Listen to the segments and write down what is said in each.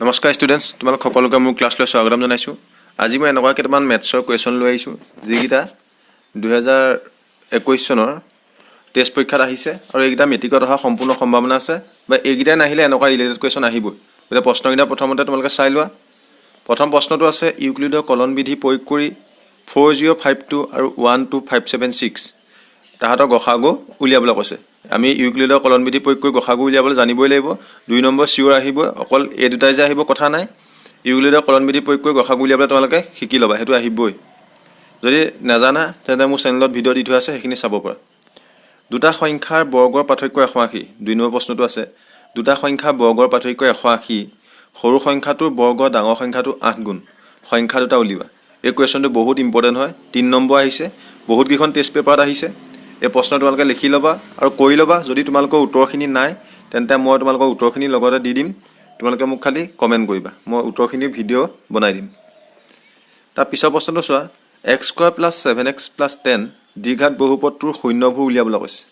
নমস্কাৰ ষ্টুডেন্টস তোমালোক সকলোকে মোৰ ক্লাছলৈ স্বাগতম জনাইছো আজি মই এনেকুৱা কেইটামান মেথছৰ কুৱেশ্যন লৈ আহিছো যিকিটা 2021 চনৰ টেষ্ট পৰীক্ষাত আহিছে আৰু এইকিটা মেট্ৰিকত অহা সম্পূৰ্ণ সম্ভাৱনা আছে বা এইকিটা নাহিলে এনেকুৱা ৰিলেটেড কুৱেশ্যন আহিব এটা প্ৰশ্নকিটা প্ৰথমতে তোমালোকে চাই লোৱা প্ৰথম প্ৰশ্নটো আছে ইউক্লিডৰ কলন বিধি প্ৰয়োগ কৰি 4052 আৰু 12576 তাহাতৰ গসাগু উলিয়াবলৈ কৈছে আমি ইউক্লিডৰ কলন বিধি প্ৰয়োগ কৰি গসাগু উলিয়াবলৈ জানিবই লাগিব 2 নম্বৰ সিওৰ আহিব অকল এই দুটাই যে আহিব কথা নাই ইউক্লিডৰ কলন বিধি প্ৰয়োগ কৰি গসাগু উলিয়াবলৈ তোমালোকে শিকি লবা হেতু আহিবই যদি নাজানা তেন্তে মোৰ চেনেলত ভিডিও দি থোৱা আছে সেইখিনি চাব পাৰা দুটা সংখ্যাৰ বৰ্গৰ পাৰ্থক্য 180 2 নম্বৰ প্ৰশ্নটো আছে দুটা সংখ্যাৰ বৰ্গৰ পাৰ্থক্য 180 সৰু সংখ্যাটোৰ বৰ্গ ডাঙৰ সংখ্যাটো 8 গুণ সংখ্যা দুটা উলিওৱা এই কুৱেশ্যনটো বহুত ইম্পৰ্টেন্ট হয় 3 নম্বৰ আহিছে বহুত কিখন টেষ্ট পেপাৰত আহিছে এই প্ৰশ্ন তোমালোকে লিখি লবা আৰু কৰি লবা যদি তোমালোকৰ উত্তৰখিনি নাই তেন্তে মই তোমালোকৰ উত্তৰখিনি লগতে দি দিম তোমালোকে মোক খালি কমেন্ট কৰিবা মই উত্তৰখিনি ভিডিও বনাই দিম তাৰ পিছৰ প্ৰশ্নটো চোৱা x² + 7x + 10 দ্বিঘাত বহুপদটোৰ শূন্যবোৰ উলিয়াবলৈ কৈছে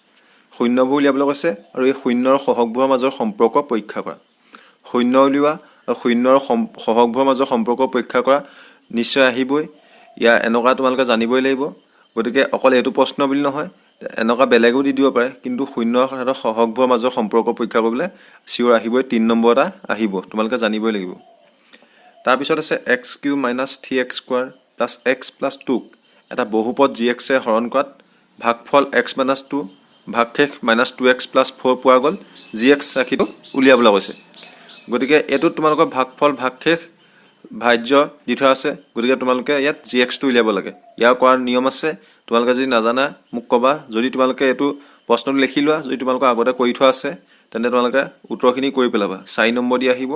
শূন্যবোৰ উলিয়াবলৈ কৈছে আৰু এই শূন্যৰ সহগবোৰৰ মাজৰ সম্পৰ্ক পৰীক্ষা কৰা শূন্য উলিওৱা আৰু শূন্যৰ সহগবোৰৰ মাজৰ সম্পৰ্ক পৰীক্ষা কৰা নিশ্চয় আহিবই ইয়া এনেকুৱা তোমালোকে জানিবই লাগিব গতিকে অকল এটো প্ৰশ্ন বুলি নহয় এনেকুৱা বেলেগো দি দিব পাৰে কিন্তু শূন্যৰ সহগবোৰৰ মাজৰ সম্পৰ্ক পৰীক্ষা কৰিবলৈ সিওৰ আহিবই 3 নম্বৰ এটা আহিব তোমালোকে জানিবই লাগিব তাৰ পিছত আছে x³ - 3x² + x + 2 এটা বহুপদ gx এ হৰণ কৰাত ভাগফল x - 2 ভাগশেষ -2x + 4 পোৱা গল gx ৰাখিটো উলিয়াবলৈ কৈছে গতিকে এটো তোমালোকৰ ভাগফল ভাগশেষ ভাজ্য দি থোৱা আছে গতিকে তোমালোকে ইয়াত gx টো উলিয়াব লাগে ইয়াৰ কৰাৰ নিয়ম আছে তোমালোকে যদি নাজানা মোক কবা যদি তোমালোকে এটো প্ৰশ্নটো লিখি লোৱা যদি তোমালোকৰ আগতে কৰি থোৱা আছে তেন্তে তোমালোকে উত্তৰখিনি কৰি পেলাবা 4 নম্বৰ দি আহিব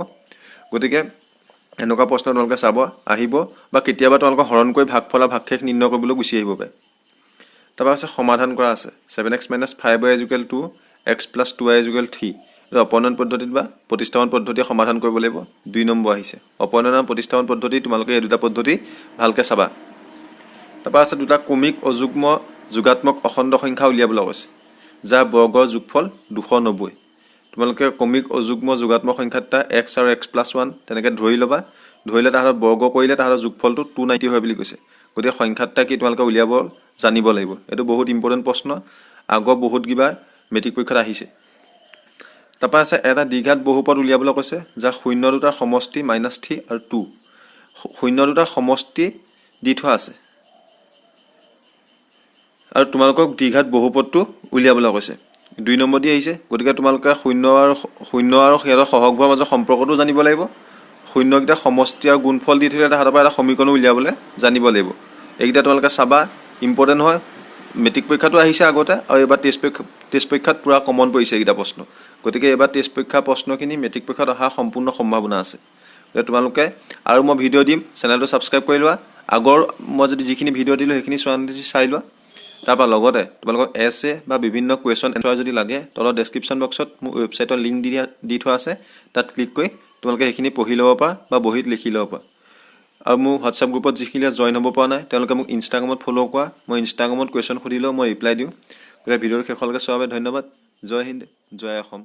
গতিকে এনেকুৱা প্ৰশ্ন তোমালোকে চাব আহিব বা কেতিয়াবা তোমালোকৰ হৰণ কৰি ভাগফল আৰু ভাগশেষ নিৰ্ণয় কৰিবলৈ গুছি আহিব পাৰে তাৰপা আছে সমাধান কৰা আছে 7x - 5y = 2 x + 2y = 3 অপনয়ন পদ্ধতিত বা প্ৰতিস্থাপন পদ্ধতিয়ে সমাধান কৰিব লাগিব 2 নম্বৰ আহিছে অপনয়ন আৰু প্ৰতিস্থাপন পদ্ধতি তোমালোকে এই দুটা পদ্ধতি ভালকে চাবা তাৰপা আছে দুটা ক্ৰমিক অযুগ্ম যোগাত্মক অখণ্ড সংখ্যা উলিয়াবলৈ কৈছে যাৰ বৰ্গৰ যোগফল 290 তোমালোকে ক্ৰমিক অযুগ্ম যোগাত্মক সংখ্যাটা x আৰু x + 1 তেনেকে ধৰি লবা ধৰিলে তাহাতৰ বৰ্গ কৰিলে তাহাতৰ যোগফলটো 290 হয় বুলি কৈছে গতিকে সংখ্যাটা কি তোমালোকে উলিয়াব জানিব লাগিব এটো বহুত ইম্পৰ্টেন্ট প্ৰশ্ন আগৰ বহুত কিবা মেট্ৰিক পৰীক্ষাত আহিছে তাৰপা আছে এটা দ্বিঘাত বহুপদ উলিয়াবলৈ কৈছে যাৰ শূন্য দুটাৰ সমষ্টি -3 আৰু 2 শূন্য দুটাৰ সমষ্টি দি থোৱা আছে আৰু তোমালোকক দ্বিঘাত বহুপদটো উলিয়াবলৈ কৈছে 2 নম্বৰ দি আহিছে গতিকে তোমালোকে শূন্য আৰু হেৰ সহগবোৰৰ মাজৰ সম্পৰ্কটো জানিব লাগিব শূন্যকিটা সমষ্টি আৰু গুণফল দি থলে তাহাতৰ পৰা এটা সমীকৰণ উলিয়াবলৈ জানিব লাগিব এইকিটা তোমালোকে চাবা ইম্পৰ্টেন্ট হয় মেট্ৰিক পৰীক্ষাটো আহিছে আগতে আৰু এবাৰ টেষ্ট পৰীক্ষাত পুৰা কমন পৰিছে এইকিটা প্ৰশ্ন গতিকে এবাৰ টেষ্ট পৰীক্ষা প্ৰশ্নখিনি মেট্ৰিক পৰীক্ষাত অহা সম্পূৰ্ণ সম্ভাৱনা আছে তোমালোকে আৰু মই ভিডিও দিম চেনেলটো সাবস্ক্ৰাইব কৰি লোৱা আগৰ মই যদি যিখিনি ভিডিও দিলো সেইখিনি চাই লোৱা তাৰপা লগতে তোমালোকক এসএ বা বিভিন্ন কুৱেশ্যন এনসাৰ যদি লাগে তলৰ ডেসক্ৰিপচন বক্সত মোৰ ৱেবসাইটৰ লিংক দি থোৱা আছে তাত ক্লিক কৰি তোমালোকে সেইখিনি পঢ়ি ল'ব পাৰা বা বহিত লিখি ল'ব পাৰা আৰু মোৰ হোৱাটছআপ গ্ৰুপত যিখিনি জয়েন হ'ব পৰা নাই তেওঁলোকে মোক ইনষ্টাগ্ৰামত ফলো কৰা মই ইনষ্টাগ্ৰামত কুৱেশ্যন সুধিলেও মই ৰিপ্লাই দিওঁ গতিকে ভিডিওৰ শেষলৈকে চোৱাৰ বাবে ধন্যবাদ জয় হিন্দ জয় অসম